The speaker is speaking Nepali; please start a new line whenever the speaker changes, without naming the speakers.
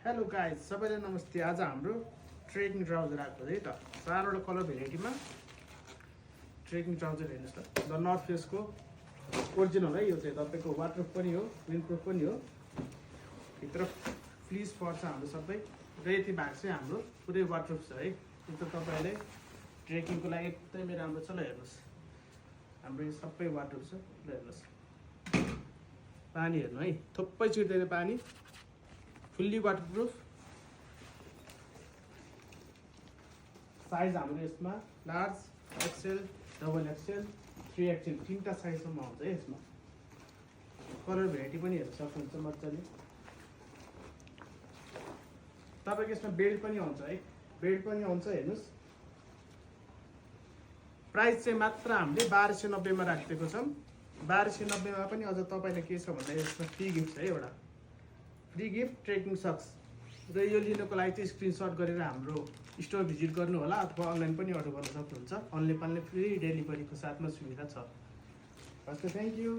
हेलो गाइज, सबैलाई नमस्ते। आज हाम्रो ट्रेकिङ ट्राउजर आएको है त। 4वटा कलर भेराइटीमा ट्रेकिङ ट्राउजर हेर्नुहोस् त। द नर्थ फेसको ओरिजिनल है। यो चाहिँ तपाईँको वाटरप्रुफ पनि हो, विन्डप्रुफ पनि हो। भित्र फ्लिज पर्छ हाम्रो सबै र यति भाग चाहिँ हाम्रो पुरै वाटरप्रुफ छ है। यो त तपाईँहरूले ट्रेकिङको लागि एकदमै राम्रो छ। ल हेर्नुहोस्, हाम्रो यो सबै वाटरप्रुफ छ। ल हेर्नुहोस्, पानी हेर्नु है, थोप्पै छिर्दैन पानी, फुल्ली वाटरप्रुफ। साइज हाम्रो यसमा large, XL, double XL, 3XL, 3टा साइजसम्म आउँछ है। यसमा कलर भेराइटी पनि हेर्न सक्नुहुन्छ मजाले। तपाईँको यसमा बेल्ट पनि आउँछ है, बेल्ट पनि आउँछ। हेर्नुहोस्, प्राइस चाहिँ मात्र हामीले 1290 मा राखिदिएको छौँ। 1290 मा पनि अझ तपाईँले के छ भन्दा यसमा फ्री गिफ्ट छ है, एउटा फ्री गिफ्ट ट्रेकिङ सक्स। र यो लिनको लागि चाहिँ स्क्रिनसट गरेर हाम्रो स्टोर भिजिट गर्नु होला, अथवा अनलाइन पनि अर्डर गर्न सक्नुहुन्छ। अनलाइन फ्री डेलिभरीको साथमा सुविधा छ। हस् त, थ्याङ्क यू।